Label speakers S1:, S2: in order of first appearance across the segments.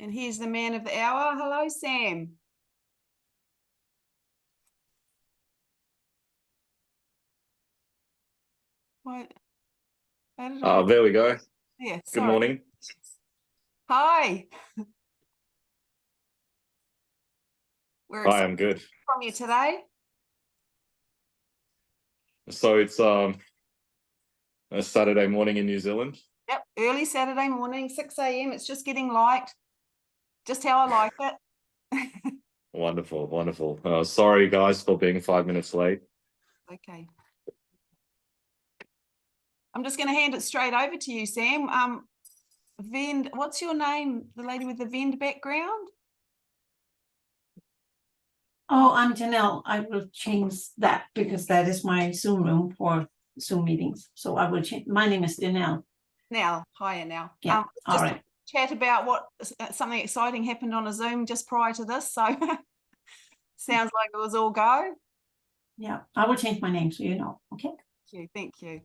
S1: And here's the man of the hour. Hello, Sam. What?
S2: There we go.
S1: Yeah,
S2: Good
S1: sorry.
S2: morning.
S1: Hi.
S2: I am good.
S1: From you today.
S2: So it's a Saturday morning in New Zealand.
S1: Yep, early Saturday morning, 6 a.m. It's just getting light. Just how I like it.
S2: Wonderful, wonderful. Sorry, guys, for being 5 minutes late.
S1: Okay. I'm just going to hand it straight over to you, Sam. Vend, what's your name? The lady with the Vend background?
S3: Oh, I'm Janelle. I will change that because that is my Zoom room for Zoom meetings. So I will change. My name is Janelle.
S1: Now, hiya now.
S3: Yeah, all
S1: just
S3: right.
S1: Chat about what something exciting happened on a Zoom just prior to this. So sounds like it was all go.
S3: Yeah, I will change my name so you know. Okay.
S1: Thank you.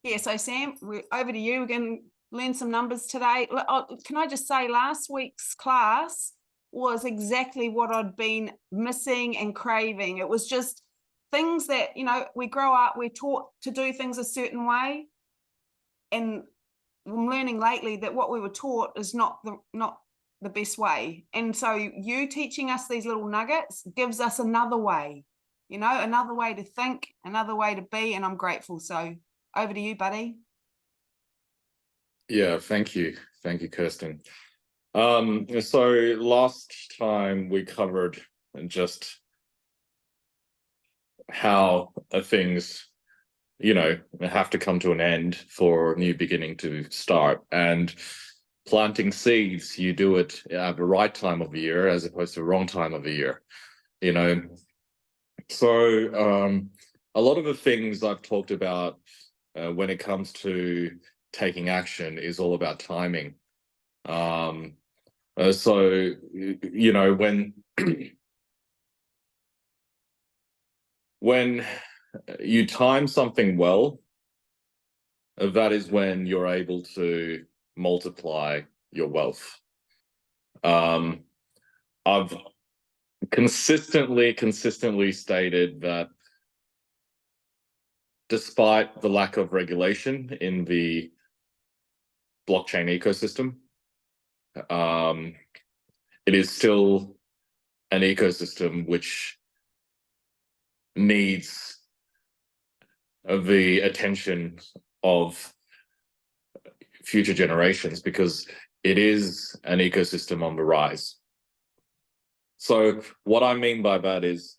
S1: Yeah, so Sam, we're over to you. We're going to learn some numbers today. Can I just say last week's class was exactly what I'd been missing and craving. It was just things that, we grow up, we're taught to do things a certain way. And I'm learning lately that what we were taught is not the best way. And so you teaching us these little nuggets gives us another way, another way to think, another way to be, and I'm grateful. So over to you, buddy.
S2: Yeah, thank you. Thank you, Kirsten. So last time we covered just how things, have to come to an end for a new beginning to start. And planting seeds, you do it at the right time of the year as opposed to the wrong time of the year, So a lot of the things I've talked about when it comes to taking action is all about timing. So when when you time something well, that is when you're able to multiply your wealth. I've consistently stated that despite the lack of regulation in the blockchain ecosystem, it is still an ecosystem which needs the attention of future generations because it is an ecosystem on the rise. So what I mean by that is,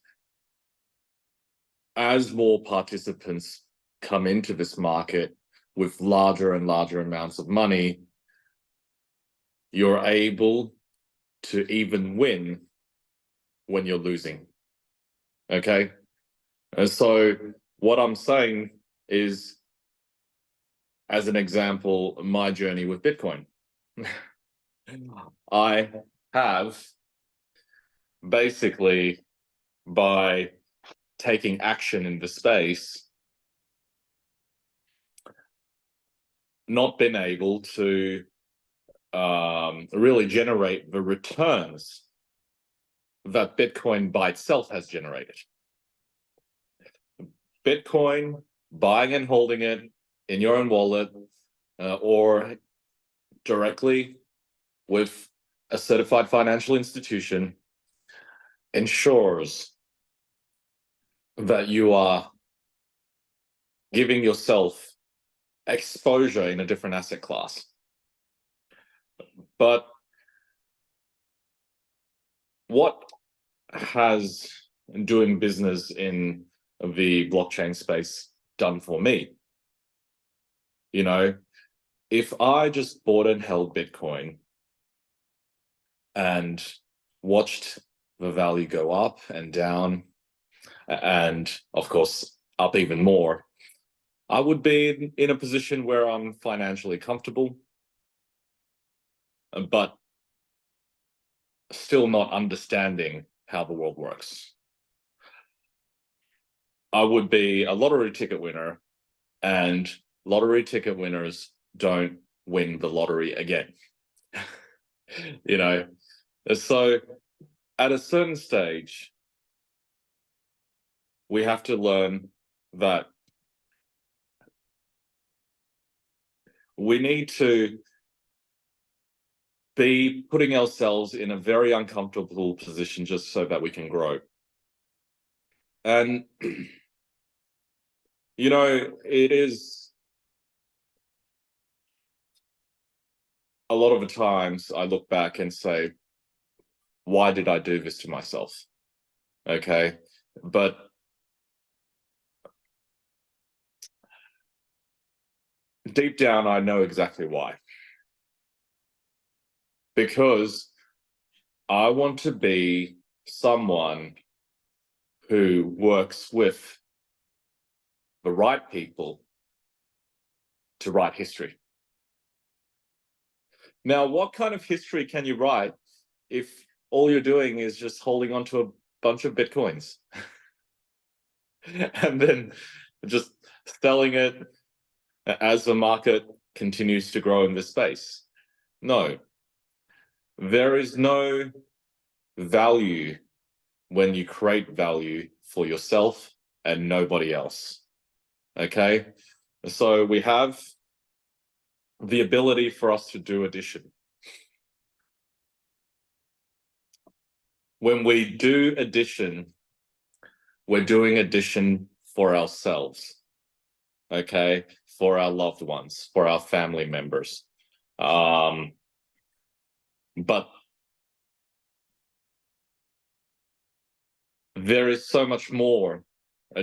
S2: as more participants come into this market with larger and larger amounts of money, you're able to even win when you're losing. Okay? And so what I'm saying is, as an example, my journey with Bitcoin. I have basically, by taking action in the space, not been able to really generate the returns that Bitcoin by itself has generated. Bitcoin, buying and holding it in your own wallet or directly with a certified financial institution ensures that you are giving yourself exposure in a different asset class. But what has doing business in the blockchain space done for me? If I just bought and held Bitcoin and watched the value go up and down, and of course up even more, I would be in a position where I'm financially comfortable, but still not understanding how the world works. I would be a lottery ticket winner, and lottery ticket winners don't win the lottery again. You know, so at a certain stage, we have to learn that we need to be putting ourselves in a very uncomfortable position just so that we can grow. And, you know, it is a lot of the times I look back and say, why did I do this to myself? Okay. But deep down, I know exactly why. Because I want to be someone who works with the right people to write history. Now, what kind of history can you write if all you're doing is just holding on to a bunch of Bitcoins and then just selling it as the market continues to grow in this space? No, there is no value when you create value for yourself and nobody else. Okay, so we have the ability for us to do addition. When we do addition, we're doing addition for ourselves, okay, for our loved ones, for our family members. But there is so much more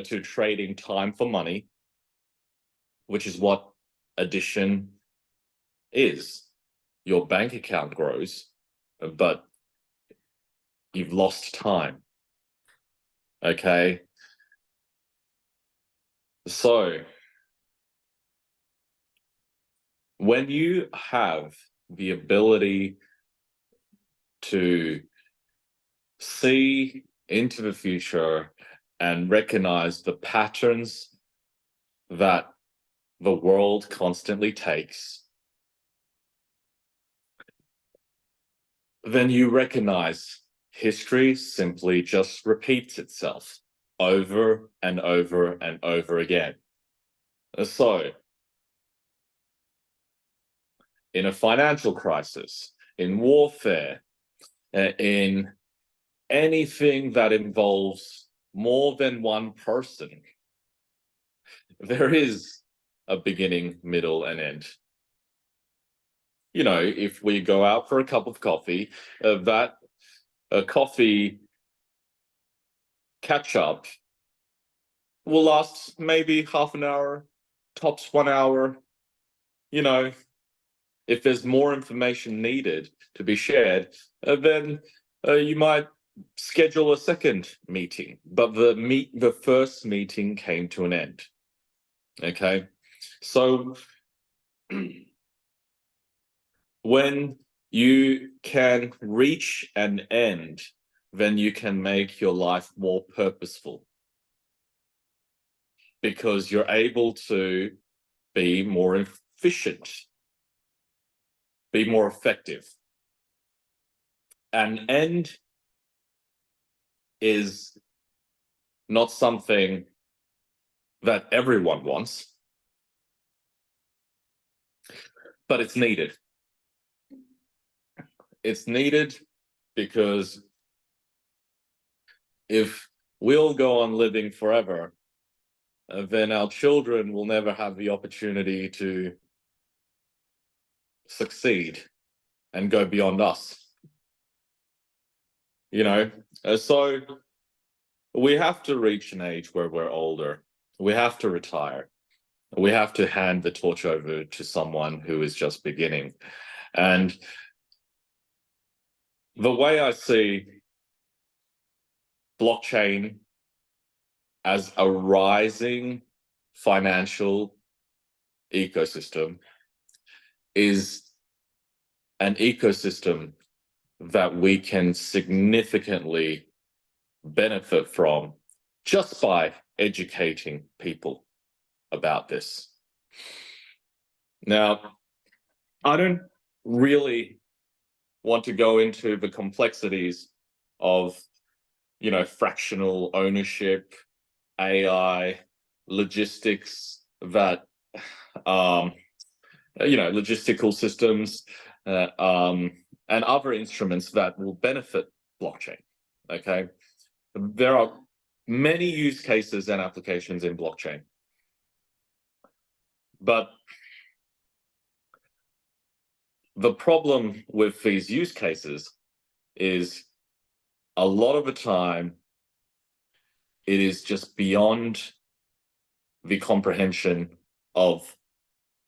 S2: to trading time for money, which is what addition is. Your bank account grows, but you've lost time. Okay. So when you have the ability to see into the future and recognize the patterns that the world constantly takes, then you recognize history simply just repeats itself over and over and over again. So, in a financial crisis, in warfare, in anything that involves more than one person, there is a beginning, middle, and end. You know, if we go out for a cup of coffee, that coffee catch up will last maybe half an hour, tops 1 hour. You know, if there's more information needed to be shared, then you might schedule a second meeting. But the first meeting came to an end. Okay, so when you can reach an end, then you can make your life more purposeful, because you're able to be more efficient, be more effective. An end is not something that everyone wants, but it's needed. It's needed because if we all go on living forever, then our children will never have the opportunity to succeed and go beyond us. You know, so we have to reach an age where we're older. We have to retire. We have to hand the torch over to someone who is just beginning. And the way I see blockchain as a rising financial ecosystem is an ecosystem that we can significantly benefit from just by educating people about this. Now, I don't really want to go into the complexities of, fractional ownership, AI, logistics that, logistical systems, and other instruments that will benefit blockchain. Okay. There are many use cases and applications in blockchain. But the problem with these use cases is a lot of the time it is just beyond the comprehension of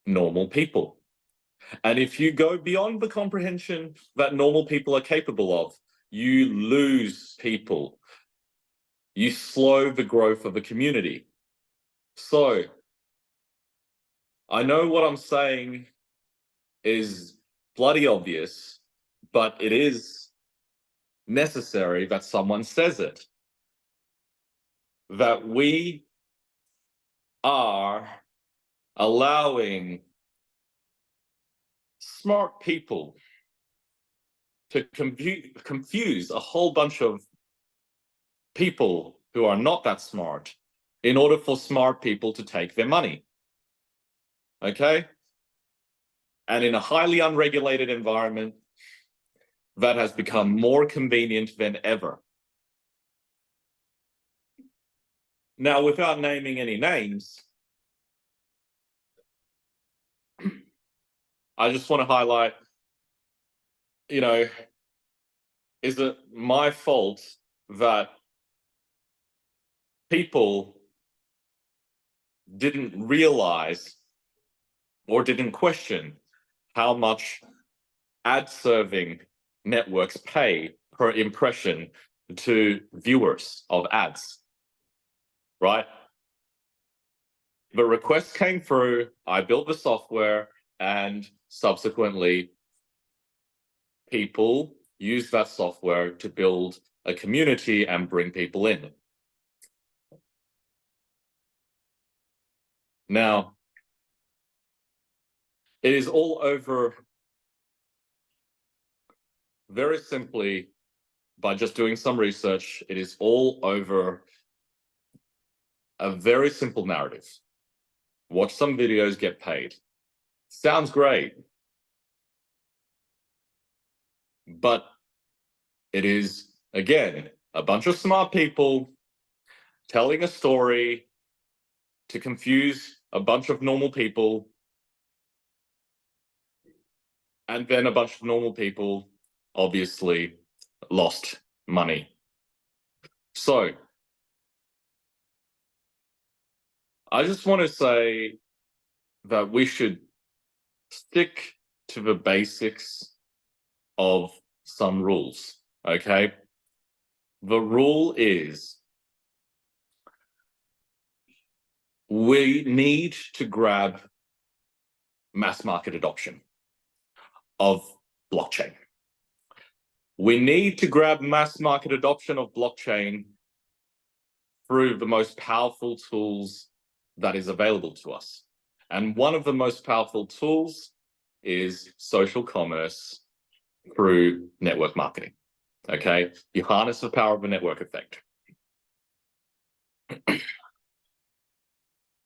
S2: normal people. And if you go beyond the comprehension that normal people are capable of, you lose people. You slow the growth of a community. So I know what I'm saying is bloody obvious, but it is necessary that someone says it. That we are allowing smart people to confuse a whole bunch of people who are not that smart in order for smart people to take their money. Okay? And in a highly unregulated environment, that has become more convenient than ever. Now, without naming any names, I just want to highlight, is it my fault that people didn't realize or didn't question how much ad serving networks pay per impression to viewers of ads, right? The request came through, I built the software, and subsequently people use that software to build a community and bring people in. Now, it is all over very simply by just doing some research. It is all over a very simple narrative. Watch some videos, get paid. Sounds great. But it is, again, a bunch of smart people telling a story to confuse a bunch of normal people, and then a bunch of normal people obviously lost money. So I just want to say that we should stick to the basics of some rules, okay? The rule is we need to grab mass market adoption of blockchain. We need to grab mass market adoption of blockchain through the most powerful tools that is available to us. And one of the most powerful tools is social commerce through network marketing. Okay, you harness the power of the network effect.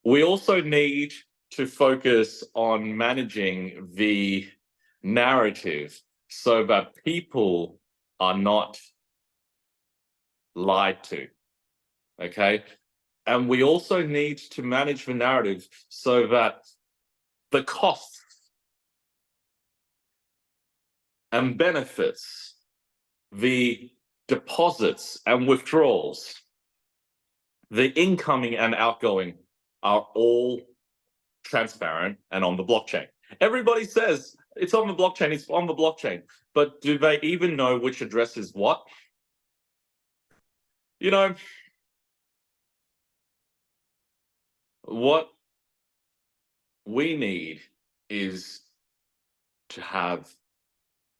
S2: We also need to focus on managing the narrative so that people are not lied to. Okay, and we also need to manage the narrative so that the costs and benefits, the deposits and withdrawals, the incoming and outgoing are all transparent and on the blockchain. Everybody says it's on the blockchain, it's on the blockchain, but do they even know which address is what? What we need is to have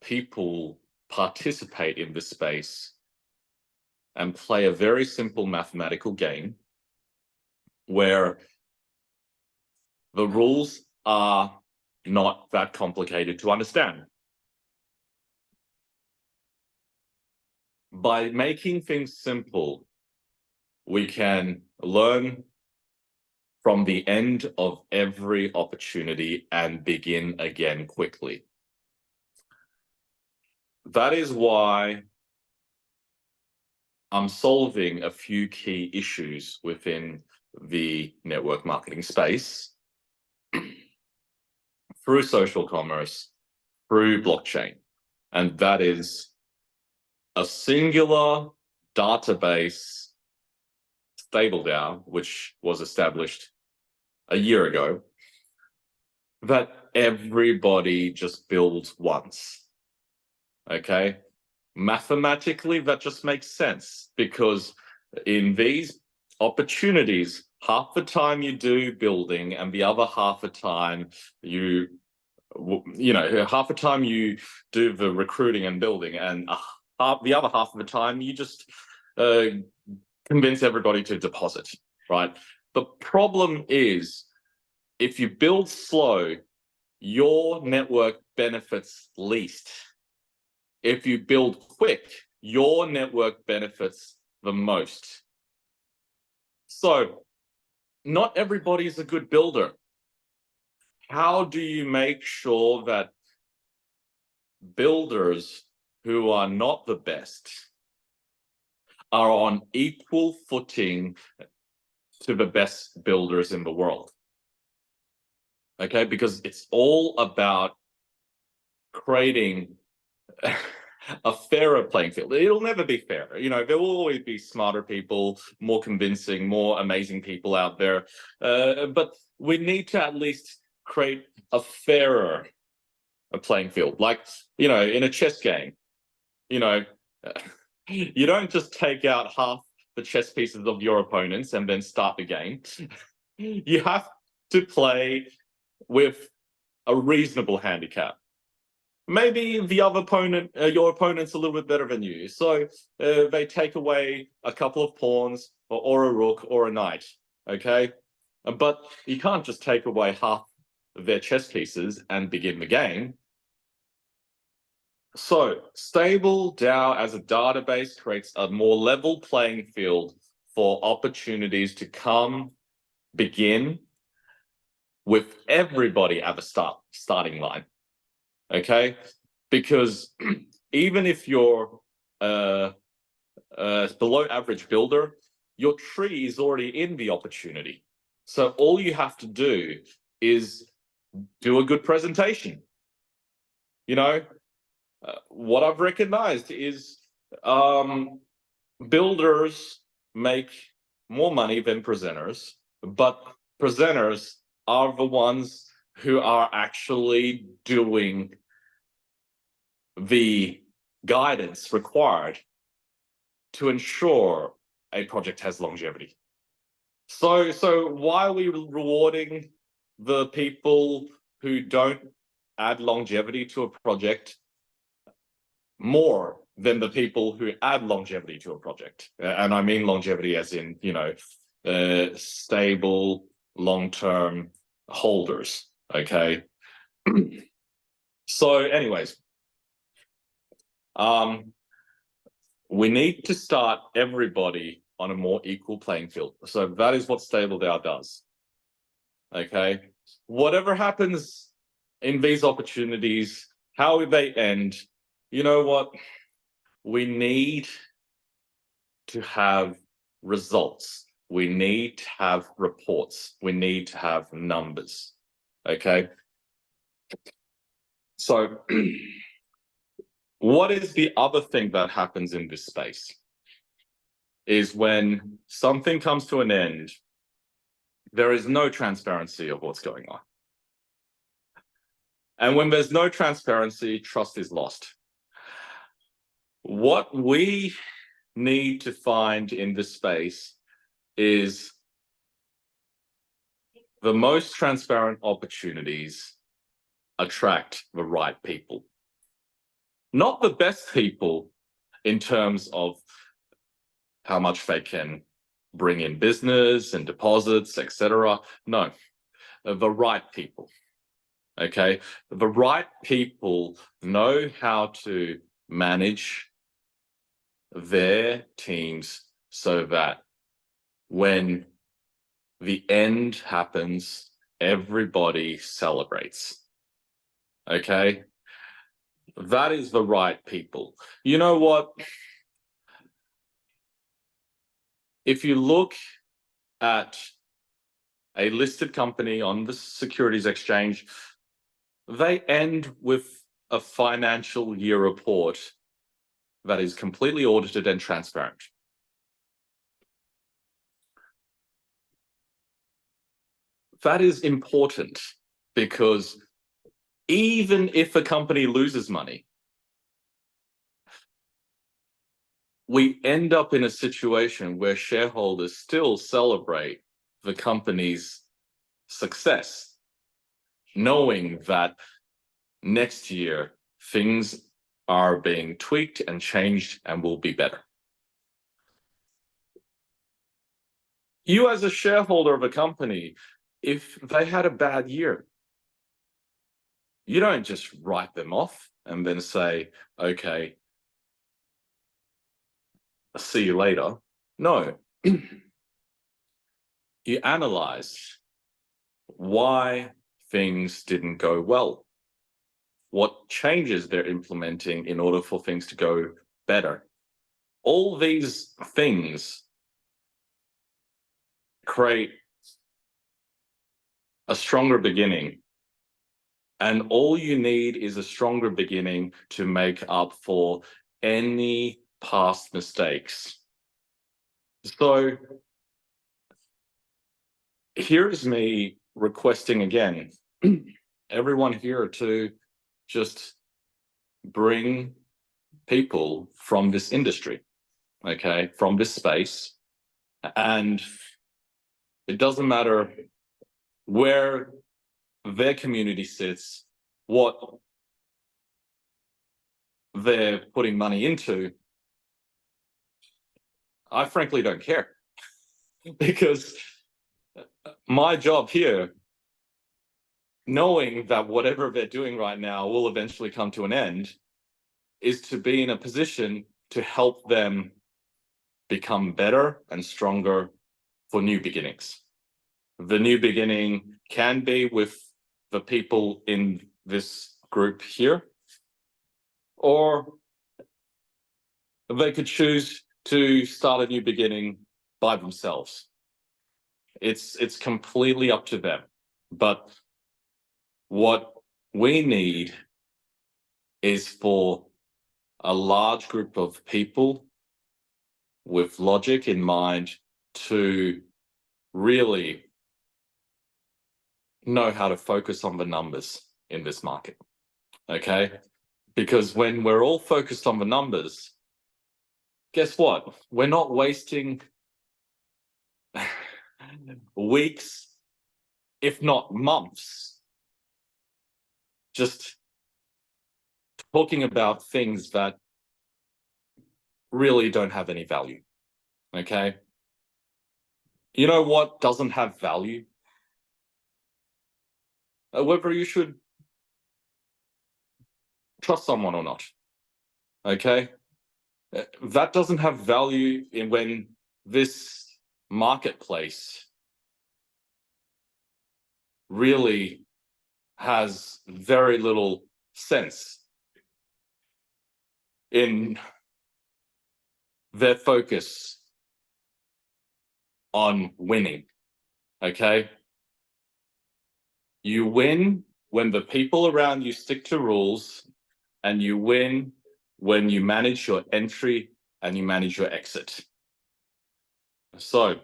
S2: people participate in this space and play a very simple mathematical game where the rules are not that complicated to understand. by making things simple, we can learn from the end of every opportunity and begin again quickly. That is why I'm solving a few key issues within the network marketing space through social commerce, through blockchain. And that is a singular database, stable DAO, which was established a year ago, that everybody just builds once. Okay? Mathematically, that just makes sense, because in these opportunities, half the time you do building and the other half the time you know, half the time you do the recruiting and building, and the other half of the time you just convince everybody to deposit, right? The problem is, if you build slow, your network benefits least. If you build quick, your network benefits the most. So, not everybody is a good builder. How do you make sure that builders who are not the best are on equal footing to the best builders in the world? Okay, because it's all about creating a fairer playing field. It'll never be fair. You know, there will always be smarter people, more convincing, more amazing people out there. But we need to at least create a fairer playing field. Like, you know, in a chess game, you know, you don't just take out half the chess pieces of your opponents and then start the game. You have to play with a reasonable handicap. Maybe the other opponent, your opponent's a little bit better than you, so they take away a couple of pawns or a rook or a knight, okay? But you can't just take away half of their chess pieces and begin the game. So stable DAO as a database creates a more level playing field for opportunities to come, begin with everybody at the starting line. Okay, because even if you're below average builder, your tree is already in the opportunity. So all you have to do is do a good presentation. You know, what I've recognized is builders make more money than presenters, but presenters are the ones who are actually doing the guidance required to ensure a project has longevity. So why are we rewarding the people who don't add longevity to a project more than the people who add longevity to a project? And I mean longevity as in, you know, stable, long-term holders, okay? So anyways, we need to start everybody on a more equal playing field. So that is what Stable DAO does, okay? Whatever happens in these opportunities, how they end, you know what? We need to have results. We need to have reports. We need to have numbers, okay? So what is the other thing that happens in this space? Is when something comes to an end, there is no transparency of what's going on. And when there's no transparency, trust is lost. What we need to find in this space is the most transparent opportunities attract the right people. Not the best people in terms of how much they can bring in business and deposits, etc. No, the right people. Okay, the right people know how to manage their teams so that when the end happens, everybody celebrates. Okay? That is the right people. You know what? If you look at a listed company on the securities exchange, they end with a financial year report that is completely audited and transparent. That is important because even if a company loses money, we end up in a situation where shareholders still celebrate the company's success, knowing that next year things are being tweaked and changed and will be better. You as a shareholder of a company, if they had a bad year, you don't just write them off and then say, okay, see you later. No. You analyze why things didn't go well, what changes they're implementing in order for things to go better. All these things create a stronger beginning. And all you need is a stronger beginning to make up for any past mistakes. So here's me requesting again, everyone here to just bring people from this industry, okay, from this space. And it doesn't matter where their community sits, what they're putting money into. I frankly don't care because my job here, knowing that whatever they're doing right now will eventually come to an end, is to be in a position to help them become better and stronger for new beginnings. The new beginning can be with the people in this group here, or they could choose to start a new beginning by themselves. It's completely up to them. But what we need is for a large group of people with logic in mind to really know how to focus on the numbers in this market, okay? Because when we're all focused on the numbers, guess what? We're not wasting weeks, if not months, just talking about things that really don't have any value, okay? You know what doesn't have value? Whether you should trust someone or not, okay? That doesn't have value in when this marketplace really has very little sense in their focus on winning, okay? You win when the people around you stick to rules, and you win when you manage your entry and you manage your exit. So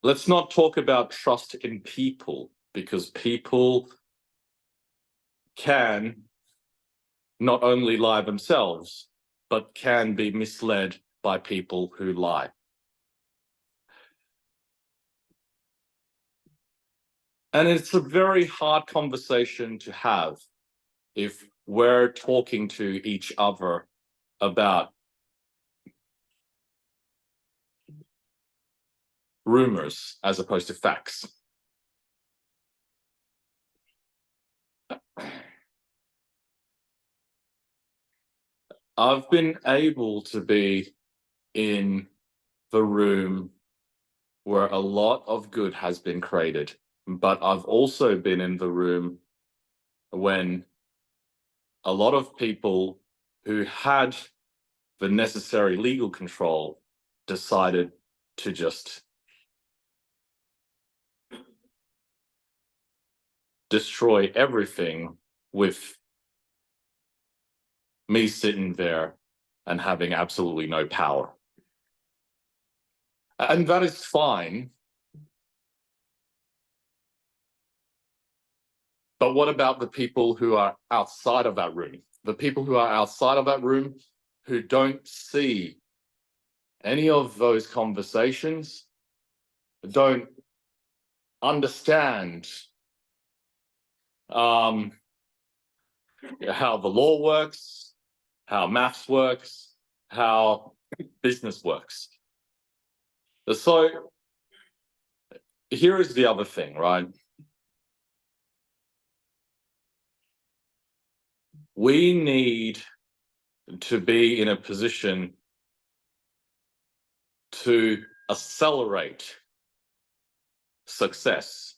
S2: let's not talk about trust in people, because people can not only lie themselves, but can be misled by people who lie. And it's a very hard conversation to have if we're talking to each other about rumors as opposed to facts. I've been able to be in the room where a lot of good has been created, but I've also been in the room when a lot of people who had the necessary legal control decided to just destroy everything, with me sitting there and having absolutely no power. And that is fine. But what about the people who are outside of that room? The people who are outside of that room who don't see any of those conversations, don't understand how the law works, how maths works, how business works. So here is the other thing, right? We need to be in a position to accelerate success.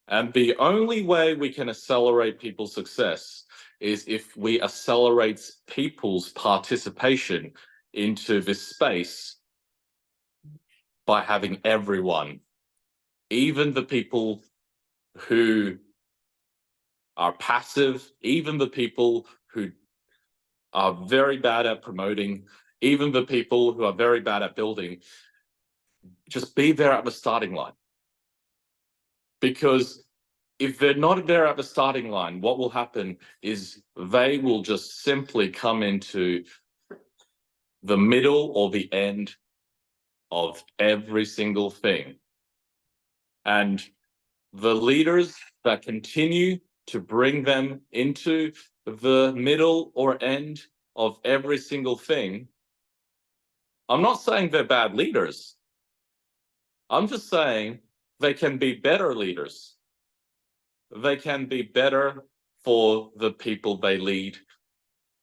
S2: And the only way we can accelerate people's success is if we accelerate people's participation into this space by having everyone, even the people who are passive, even the people who are very bad at promoting, even the people who are very bad at building, just be there at the starting line. Because if they're not there at the starting line, what will happen is they will just simply come into the middle or the end of every single thing. And the leaders that continue to bring them into the middle or end of every single thing, I'm not saying they're bad leaders. I'm just saying they can be better leaders. They can be better for the people they lead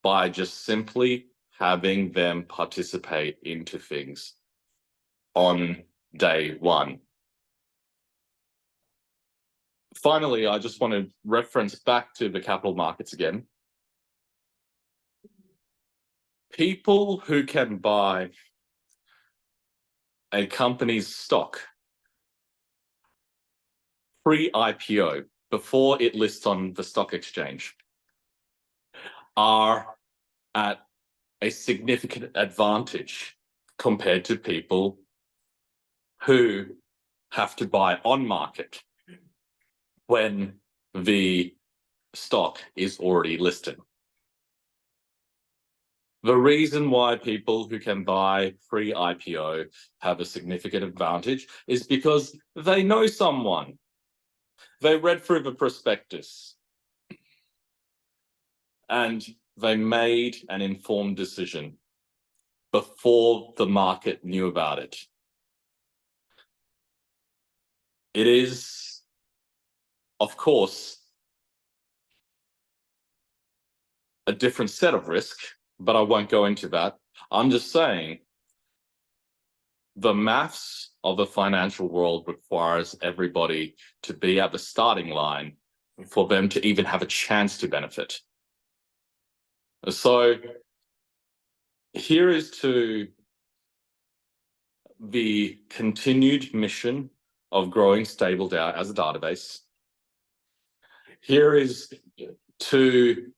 S2: by just simply having them participate into things on day one. Finally, I just want to reference back to the capital markets again. People who can buy a company's stock pre-IPO, before it lists on the stock exchange, are at a significant advantage compared to people who have to buy on market when the stock is already listed. The reason why people who can buy pre-IPO have a significant advantage is because they know someone. They read through the prospectus and they made an informed decision before the market knew about it. It is, of course, a different set of risk, but I won't go into that. I'm just saying the maths of the financial world requires everybody to be at the starting line for them to even have a chance to benefit. So here is to the continued mission of growing StableDAO as a database. Here is to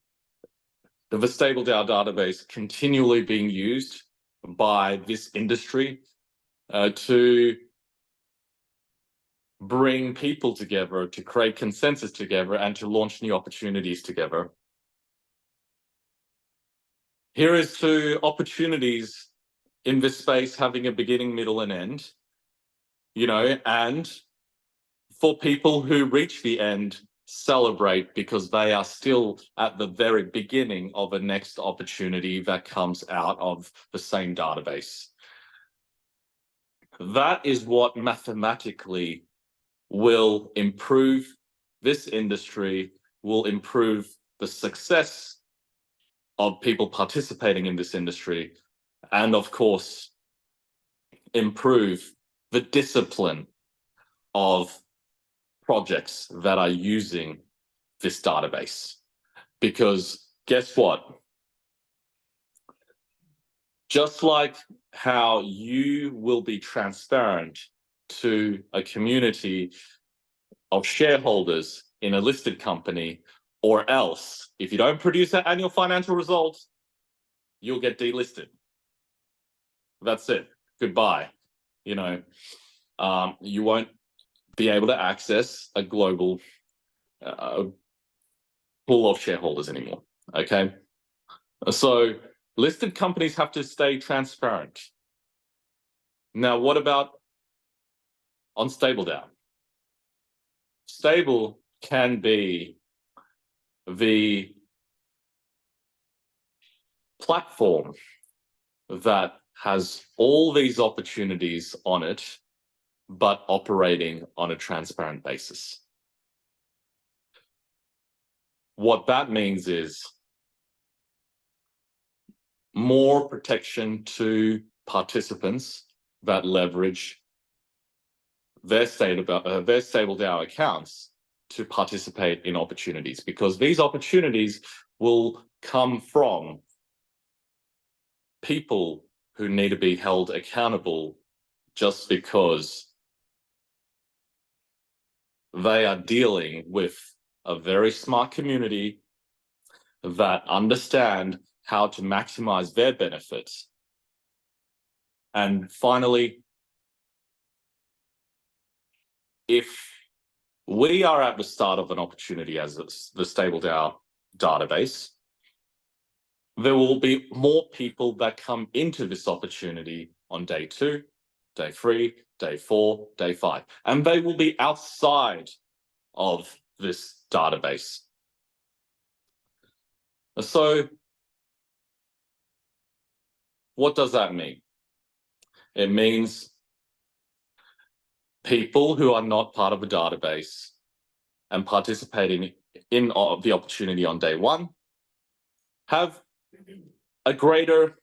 S2: the StableDAO database continually being used by this industry to bring people together, to create consensus together, and to launch new opportunities together. Here is to opportunities in this space having a beginning, middle, and end, and for people who reach the end, celebrate because they are still at the very beginning of a next opportunity that comes out of the same database. That is what mathematically will improve this industry, will improve the success of people participating in this industry, and of course, improve the discipline of projects that are using this database. Because guess what? Just like how you will be transparent to a community of shareholders in a listed company, or else if you don't produce that annual financial results, you'll get delisted. That's it. Goodbye. You know, you won't be able to access a global pool of shareholders anymore. Okay. So listed companies have to stay transparent. Now, what about on Stable DAO? Stable can be the platform that has all these opportunities on it, but operating on a transparent basis. What that means is more protection to participants that leverage their Stable DAO accounts to participate in opportunities, because these opportunities will come from people who need to be held accountable just because they are dealing with a very smart community that understand how to maximize their benefits. And finally, if we are at the start of an opportunity as the Stable DAO database, there will be more people that come into this opportunity on day 2, day 3, day 4, day 5, and they will be outside of this database. So what does that mean? It means people who are not part of a database and participating in the opportunity on day 1 have a greater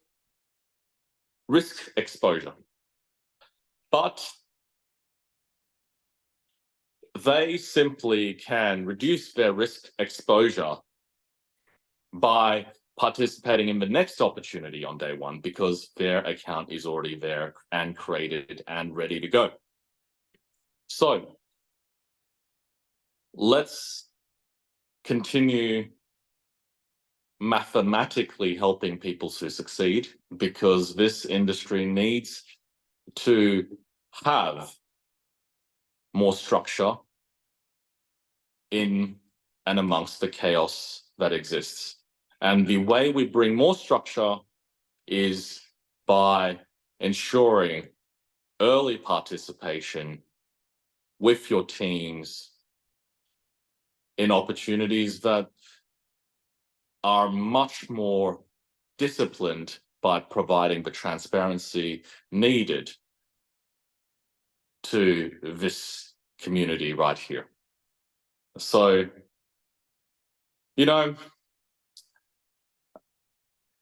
S2: risk exposure, but they simply can reduce their risk exposure by participating in the next opportunity on day 1 because their account is already there and created and ready to go. So let's continue mathematically helping people to succeed, because this industry needs to have more structure in and amongst the chaos that exists. And the way we bring more structure is by ensuring early participation with your teams in opportunities that are much more disciplined by providing the transparency needed to this community right here. So, you know,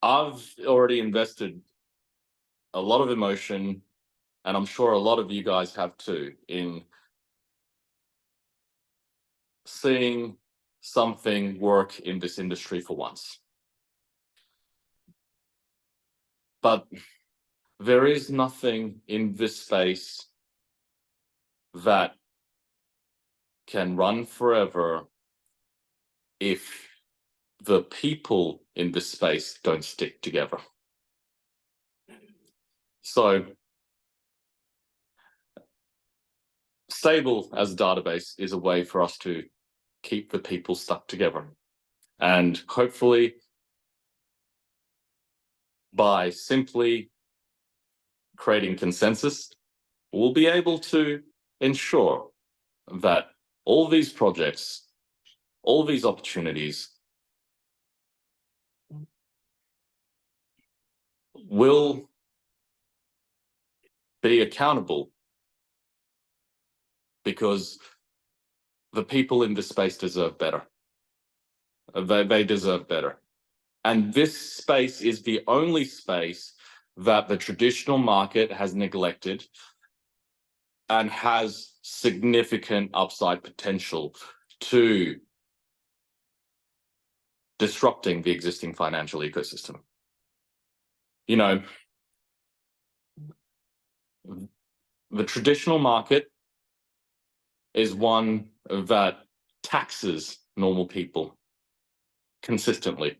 S2: I've already invested a lot of emotion, and I'm sure a lot of you guys have too, in seeing something work in this industry for once. But there is nothing in this space that can run forever if the people in this space don't stick together. So Stable as a database is a way for us to keep the people stuck together. And hopefully, by simply creating consensus, we'll be able to ensure that all these projects, all these opportunities will be accountable, because the people in this space deserve better. They deserve better. And this space is the only space that the traditional market has neglected and has significant upside potential to disrupting the existing financial ecosystem. You know, the traditional market is one that taxes normal people consistently.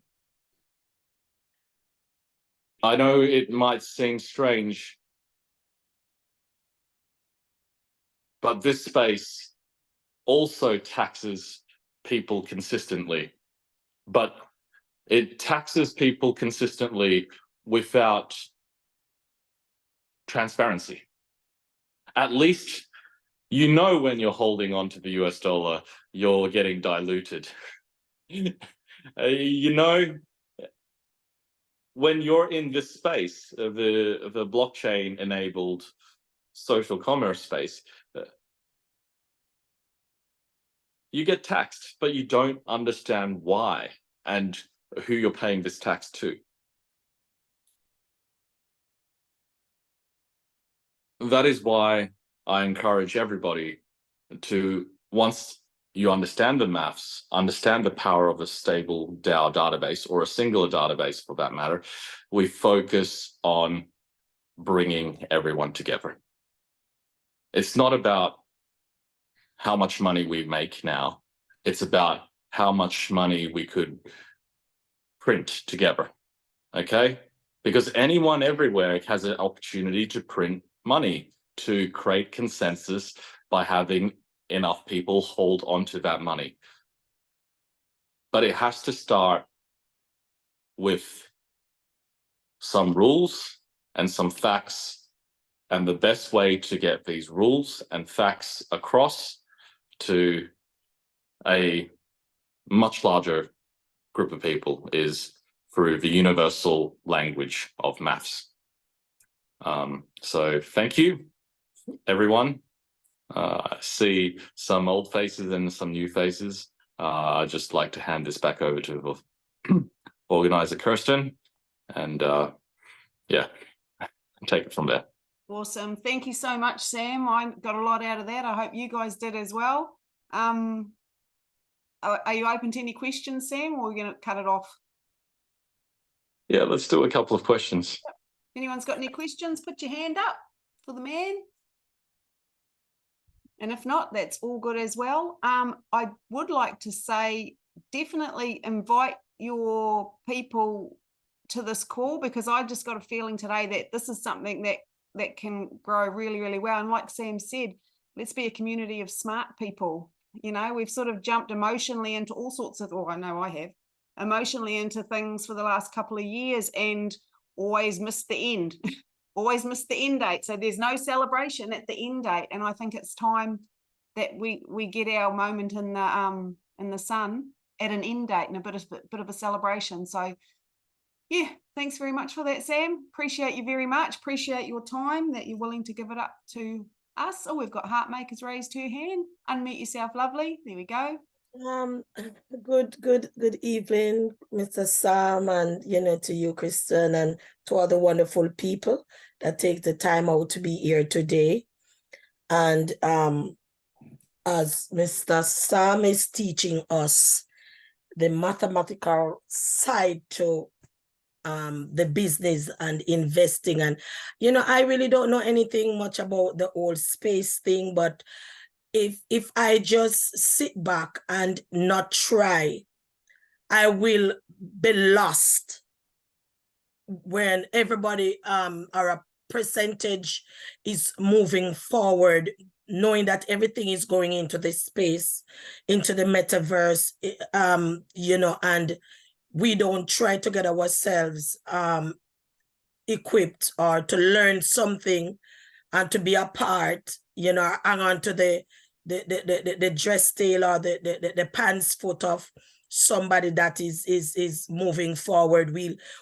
S2: I know it might seem strange, but this space also taxes people consistently, but it taxes people consistently without transparency. At least you know when you're holding on to the US dollar, you're getting diluted. You know, when you're in this space, the blockchain enabled social commerce space, you get taxed, but you don't understand why and who you're paying this tax to. That is why I encourage everybody to, once you understand the maths, understand the power of a stable DAO database, or a singular database for that matter, we focus on bringing everyone together. It's not about how much money we make now. It's about how much money we could print together, okay? Because anyone everywhere has an opportunity to print money, to create consensus by having enough people hold on to that money. But it has to start with some rules and some facts. And the best way to get these rules and facts across to a much larger group of people is through the universal language of maths. So thank you, everyone. I see some old faces and some new faces. I'd just like to hand this back over to the organizer, Kirsten, and yeah, take it from there.
S1: Awesome. Thank you so much, Sam. I got a lot out of that. I hope you guys did as well. Are you open to any questions, Sam, or are we going to cut it off?
S2: Yeah, let's do a couple of questions.
S1: If anyone's got any questions, put your hand up for the man. And if not, that's all good as well. I would like to say, definitely invite your people to this call, because I just got a feeling today that this is something that can grow really, really well. And like Sam said, let's be a community of smart people. You know, we've sort of jumped emotionally into all sorts of, I know I have, emotionally into things for the last couple of years and always missed the end. Always missed the end date. So there's no celebration at the end date. And I think it's time that we get our moment in the sun at an end date and a bit of a celebration. So yeah, thanks very much for that, Sam. Appreciate you very much. Appreciate your time, that you're willing to give it up to us. Oh, we've got Heartmakers raised her hand. Unmute yourself, lovely. There we go.
S4: Good evening, Mr. Sam, and to you, Kristen, and to all the wonderful people that take the time out to be here today. And as Mr. Sam is teaching us the mathematical side to the business and investing, and I really don't know anything much about the whole space thing, but if I just sit back and not try, I will be lost when everybody or a percentage is moving forward, knowing that everything is going into this space, into the metaverse, and we don't try to get ourselves equipped or to learn something and to be a part, hang on to the dress tail or the pants foot of somebody that is moving forward.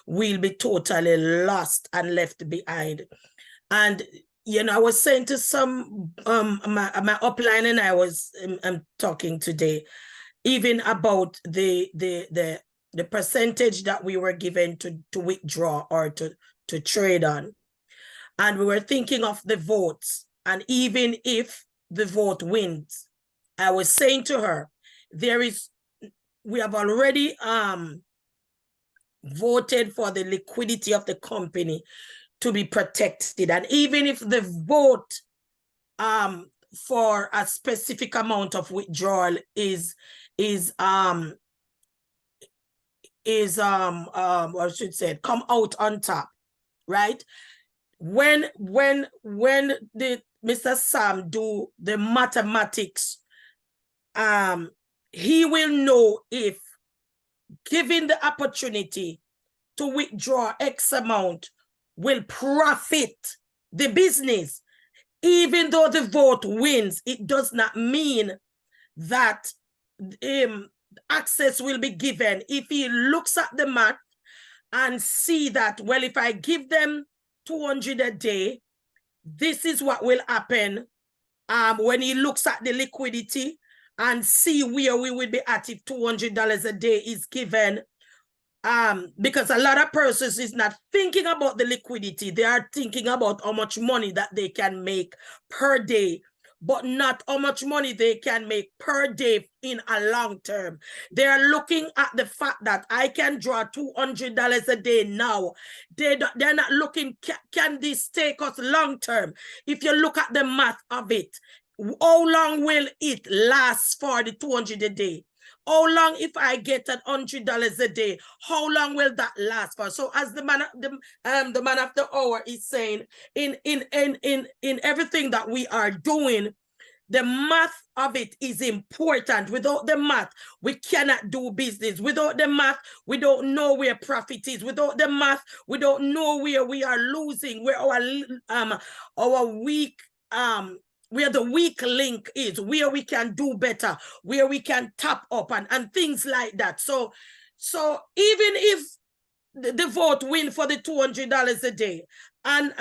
S4: We'll be totally lost and left behind. And I was saying to some my upline, and I'm talking today even about the the percentage that we were given to withdraw or to trade on. And we were thinking of the votes. And even if the vote wins, I was saying to her, we have already voted for the liquidity of the company to be protected. And even if the vote for a specific amount of withdrawal is what I should say, come out on top, right? When the Mr. Sam do the mathematics, he will know if given the opportunity to withdraw X amount will profit the business. Even though the vote wins, it does not mean that access will be given. If he looks at the math and see that, well, if I give them 200 a day, this is what will happen. When he looks at the liquidity and see where we will be at if $200 a day is given, because a lot of persons is not thinking about the liquidity. They are thinking about how much money that they can make per day, but not how much money they can make per day in a long term. They are looking at the fact that I can draw $200 a day now. They're not looking, can this take us long term? If you look at the math of it, how long will it last for the 200 a day? How long if I get $100 a day? How long will that last for? So as the man of the hour is saying, in everything that we are doing, the math of it is important. Without the math, we cannot do business. Without the math, we don't know where profit is. Without the math, we don't know where we are losing, where our weak where the weak link is, where we can do better, where we can tap up and things like that. So even if the vote win for the $200 a day, and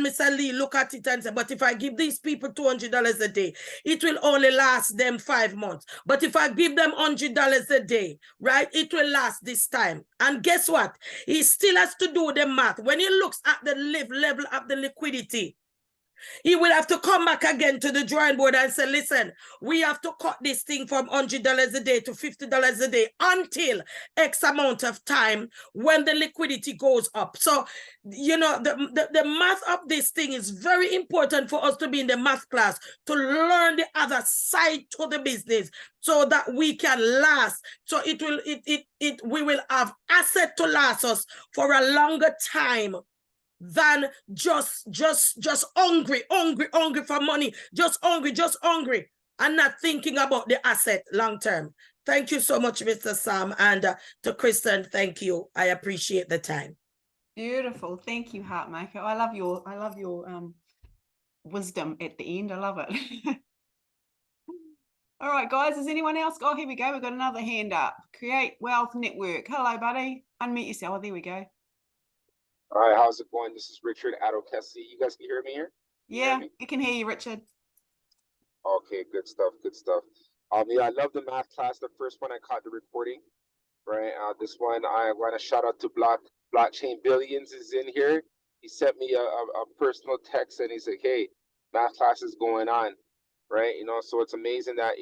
S4: Mr. Lee look at it and say, but if I give these people $200 a day, it will only last them 5 months. But if I give them $100 a day, right, it will last this time. And guess what? He still has to do the math. When he looks at the level of the liquidity, he will have to come back again to the drawing board and say, listen, we have to cut this thing from $100 a day to $50 a day until X amount of time when the liquidity goes up. So, you know, the math of this thing is very important for us to be in the math class, to learn the other side to the business so that we can last. So we will have asset to last us for a longer time than just hungry for money, just hungry and not thinking about the asset long term. Thank you so much, Mr. Sam, and to Kristen, thank you. I appreciate the time.
S1: Beautiful. Thank you, Heartmaker. I love your wisdom at the end. I love it. All right, guys, is anyone else? Oh, here we go. We've got another hand up. Create Wealth Network. Hello, buddy. Unmute yourself. Oh, there we go.
S5: All right, how's it going? This is Richard Adokesi. You guys can hear me here?
S1: Yeah, you can hear you, Richard.
S5: Okay, good stuff, good stuff. Yeah, I love the math class. The first one I caught the recording, right? This one I want to shout out to Blockchain Billions is in here. He sent me a personal text and he's like, hey, math class is going on, right? You know, so it's amazing that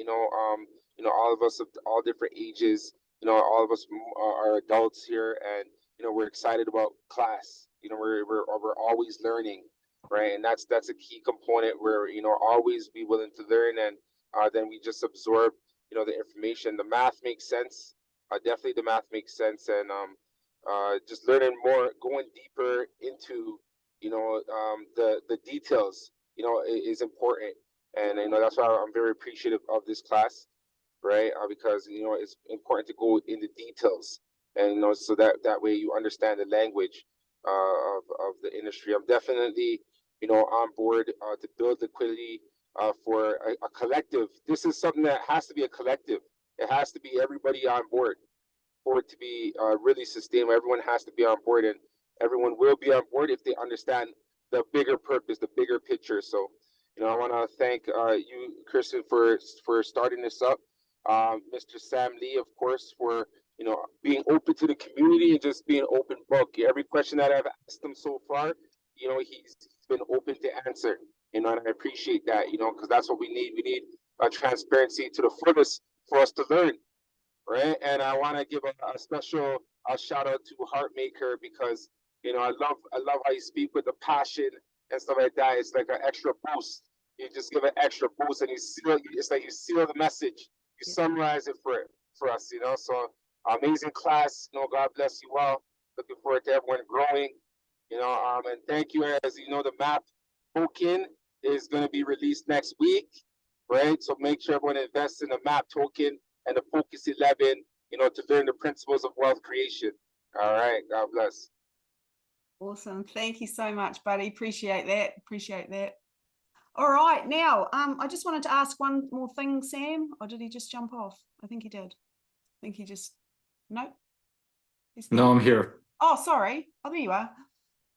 S5: all of us of all different ages, all of us are adults here, and we're excited about class. We're always learning, right? And that's a key component where always be willing to learn, and then we just absorb the information. The math makes sense. Definitely the math makes sense, and just learning more, going deeper into the details is important, and that's why I'm very appreciative of this class, right? Because it's important to go into details, and so that way you understand the language of the industry. I'm definitely on board to build liquidity for a collective. This is something that has to be a collective. It has to be everybody on board for it to be really sustainable. Everyone has to be on board, and everyone will be on board if they understand the bigger purpose, the bigger picture. So I want to thank you, Kristen, for starting this up. Mr. Samlee, of course, for you know, being open to the community and just being open book. Every question that I've asked him so far, you know, he's been open to answer, you know, and I appreciate that, you know, because that's what we need. We need transparency to the fullest for us to learn, right? And I want to give a special shout out to Heartmaker, because, you know, I love how you speak with the passion and stuff like that. It's like an extra boost. You just give an extra boost, and it's like you seal the message. You summarize it for us, you know. So amazing class, you know. God bless you all. Looking forward to everyone growing, you know. And thank you. As you know, the map token is going to be released next week, right? So make sure everyone invests in the map token and the Focus 11, you know, to learn the principles of wealth creation. All right. God bless.
S1: Awesome. Thank you so much, buddy. Appreciate that. Appreciate that. All right. Now, I just wanted to ask one more thing, Sam. Or did he just jump off? I think he did. I think he just, nope. He's
S2: No, I'm here.
S1: Oh, sorry. Oh, there you are.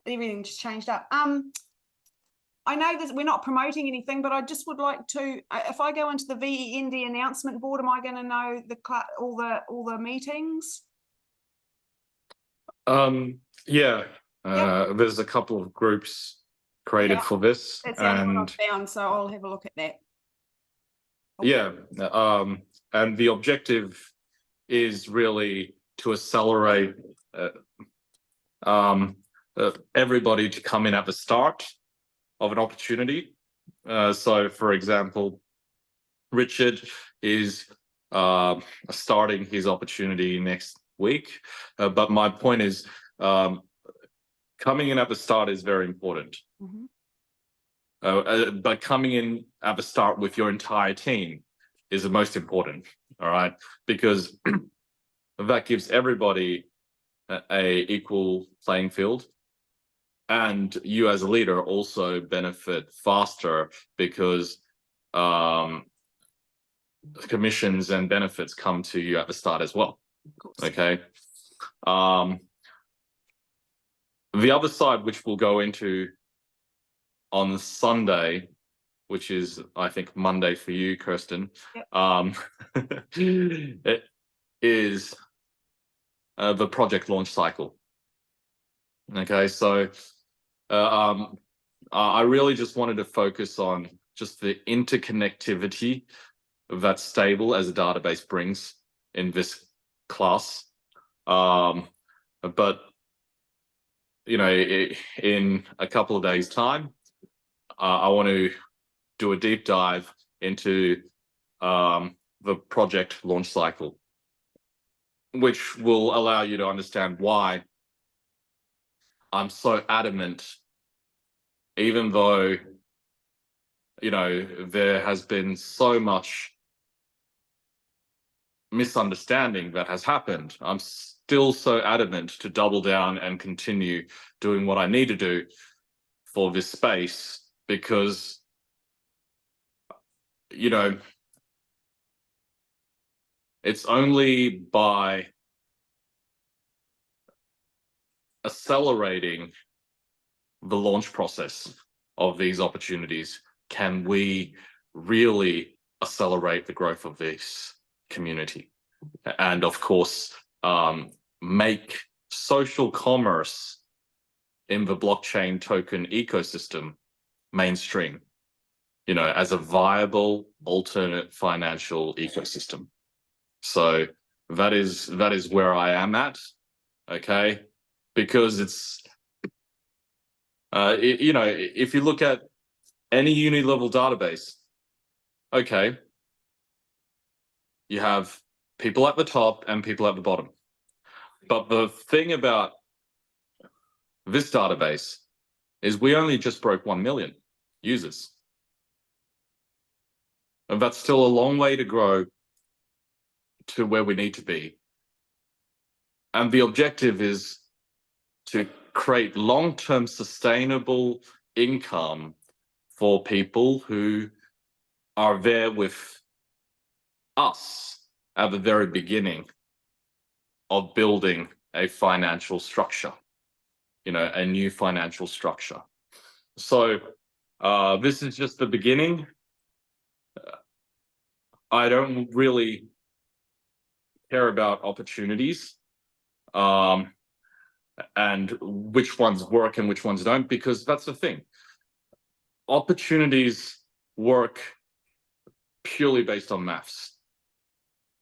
S1: Everything just changed up. I know that we're not promoting anything, but I just would like to, if I go into the VEND announcement board, am I going to know all the meetings?
S2: Yeah. There's a couple of groups created for this,
S1: That's the only one
S2: and
S1: I've found, so I'll have a look at that.
S2: yeah, and the objective is really to accelerate everybody to come in at the start of an opportunity. So, for example, Richard is starting his opportunity next week, but my point is, coming in at the start is very important. But coming in at the start with your entire team is the most important, all right? Because that gives everybody a equal playing field. And you as a leader also benefit faster because commissions and benefits come to you at the start as well, okay? The other side, which we'll go into on Sunday, which is, I think, Monday for you, Kirsten, it is the project launch cycle. Okay, so I really just wanted to focus on just the interconnectivity that Stable as a database brings in this class. But, you know, in a couple of days' time, I want to do a deep dive into the project launch cycle, which will allow you to understand why I'm so adamant, even though, you know, there has been so much misunderstanding that has happened. I'm still so adamant to double down and continue doing what I need to do for this space, because, you know, it's only by accelerating the launch process of these opportunities can we really accelerate the growth of this community, and of course make social commerce in the blockchain token ecosystem mainstream, you know, as a viable alternate financial ecosystem. So that is where I am at, okay? Because it's you know, if you look at any uni-level database, okay, you have people at the top and people at the bottom. But the thing about this database is we only just broke 1 million users. And that's still a long way to grow to where we need to be. And the objective is to create long-term sustainable income for people who are there with us at the very beginning of building a financial structure, you know, a new financial structure. So this is just the beginning. I don't really care about opportunities, and which ones work and which ones don't, because that's the thing. Opportunities work purely based on maths.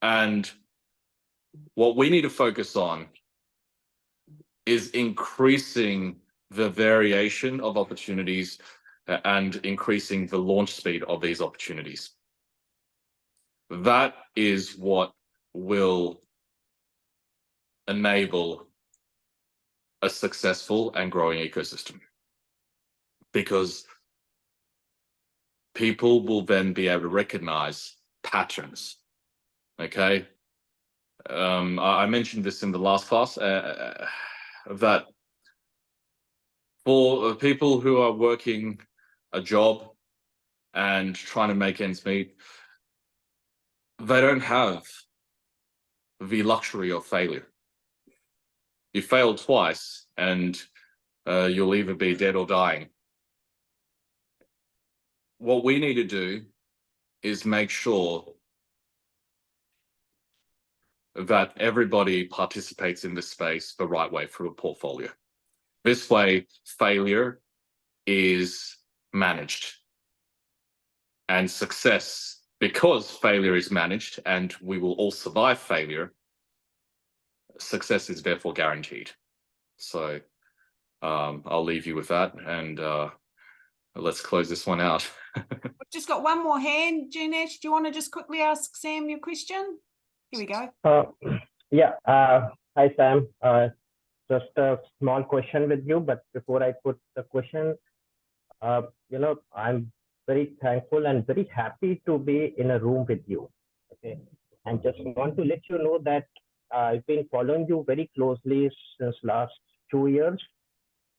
S2: And what we need to focus on is increasing the variation of opportunities and increasing the launch speed of these opportunities. That is what will enable a successful and growing ecosystem, because people will then be able to recognize patterns. Okay. I mentioned this in the last class, that for people who are working a job and trying to make ends meet, they don't have the luxury of failure. You fail twice and you'll either be dead or dying. What we need to do is make sure that everybody participates in this space the right way through a portfolio. This way, failure is managed, and success, because failure is managed and we will all survive failure, success is therefore guaranteed. So I'll leave you with that, and let's close this one out.
S1: We've just got one more hand. Jeanette, do you want to just quickly ask Sam your question? Here we go.
S6: Yeah. Hi, Sam. Just a small question with you, but before I put the question, I'm very thankful and very happy to be in a room with you. Okay, and just want to let you know that I've been following you very closely since last 2 years,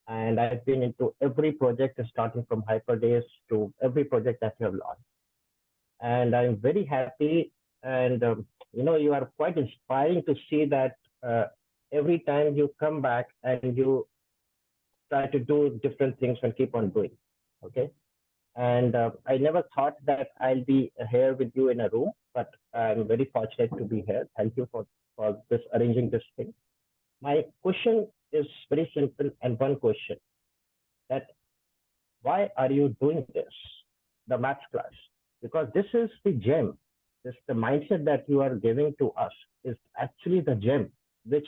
S6: and I've been into every project, starting from Hyperdays to every project that you have launched. And I'm very happy, and you are quite inspiring to see that every time you come back and you try to do different things and keep on doing. Okay. And I never thought that I'll be here with you in a room, but I'm very fortunate to be here. Thank you for this, arranging this thing. My question is very simple, and one question: that why are you doing this, the maths class? Because this is the gem. This, the mindset that you are giving to us is actually the gem, which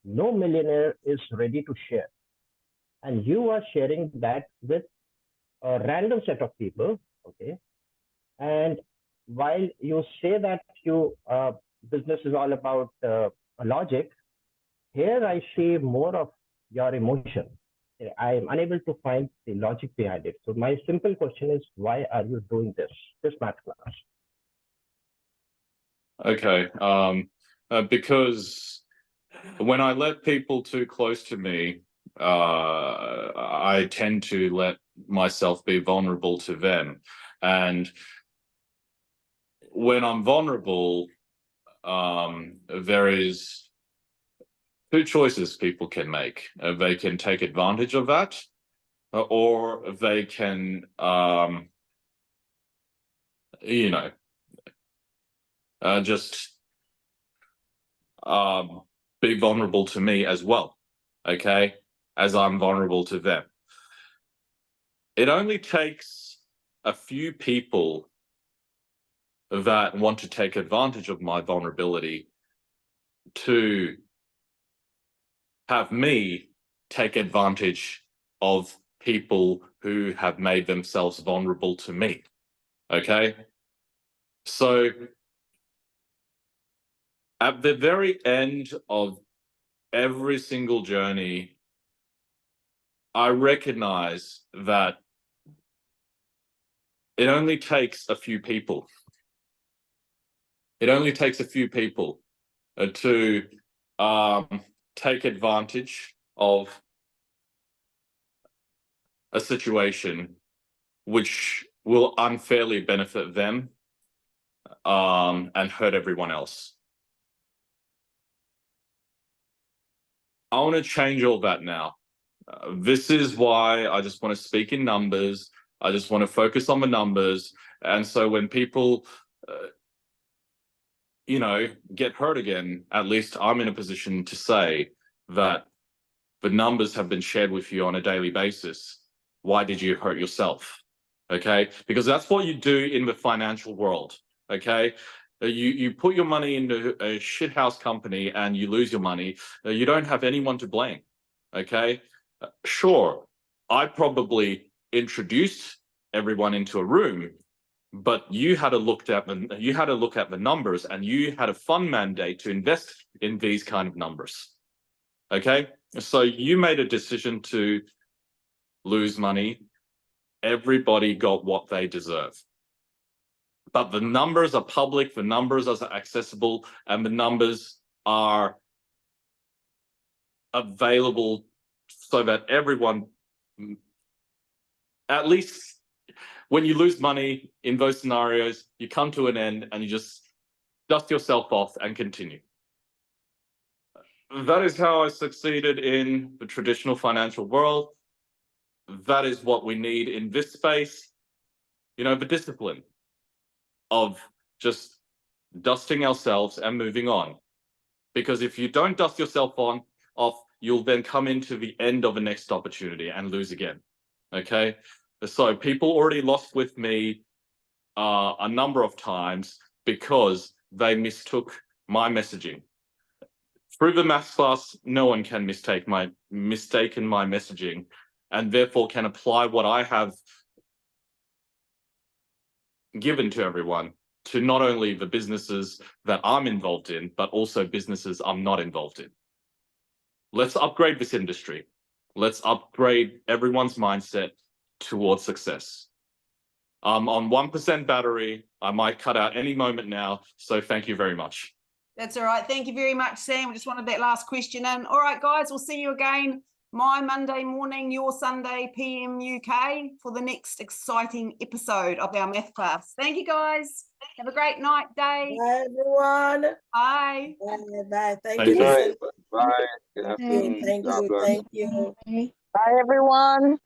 S6: no millionaire is ready to share. And you are sharing that with a random set of people. Okay. And while you say that you business is all about logic, here I see more of your emotion. I am unable to find the logic behind it. So my simple question is, why are you doing this math class?
S2: Okay. Because when I let people too close to me, I tend to let myself be vulnerable to them. And when I'm vulnerable, there is two choices people can make. They can take advantage of that, or they can, just be vulnerable to me as well, okay, as I'm vulnerable to them. It only takes a few people that want to take advantage of my vulnerability to have me take advantage of people who have made themselves vulnerable to me. Okay? So at the very end of every single journey, I recognize that it only takes a few people. It only takes a few people to take advantage of a situation which will unfairly benefit them and hurt everyone else. I want to change all that now. This is why I just want to speak in numbers. I just want to focus on the numbers. And so when people you know, get hurt again, at least I'm in a position to say that the numbers have been shared with you on a daily basis. Why did you hurt yourself? Okay, because that's what you do in the financial world. Okay, you put your money into a shithouse company and you lose your money. You don't have anyone to blame. Okay, sure, I probably introduced everyone into a room, but you had to look at the numbers, and you had a fund mandate to invest in these kind of numbers. Okay, so you made a decision to lose money. Everybody got what they deserve. But the numbers are public, the numbers are accessible, and the numbers are available so that everyone, at least when you lose money in those scenarios, you come to an end and you just dust yourself off and continue. That is how I succeeded in the traditional financial world. That is what we need in this space. You know, the discipline of just dusting ourselves and moving on. Because if you don't dust yourself off, you'll then come into the end of the next opportunity and lose again. Okay, so people already lost with me a number of times because they mistook my messaging. Through the maths class, no one can mistake my messaging, and therefore can apply what I have given to everyone to not only the businesses that I'm involved in, but also businesses I'm not involved in. Let's upgrade this industry. Let's upgrade everyone's mindset towards success. I'm on 1% battery. I might cut out any moment now. So thank you very much.
S1: That's all right. Thank you very much, Sam. We just wanted that last question in. All right, guys, we'll see you again my Monday morning, your Sunday PM UK for the next exciting episode of our math class. Thank you, guys. Have a great night, day.
S4: Bye, everyone.
S1: Bye.
S4: Bye, bye. Thank
S2: Thank
S4: you.
S5: Good
S2: you.
S5: night.
S4: Listen.
S5: Bye. Good
S4: Thank you.
S5: afternoon.
S4: Thank
S5: God
S4: you.
S5: bless.
S4: Thank you.
S7: Bye, everyone.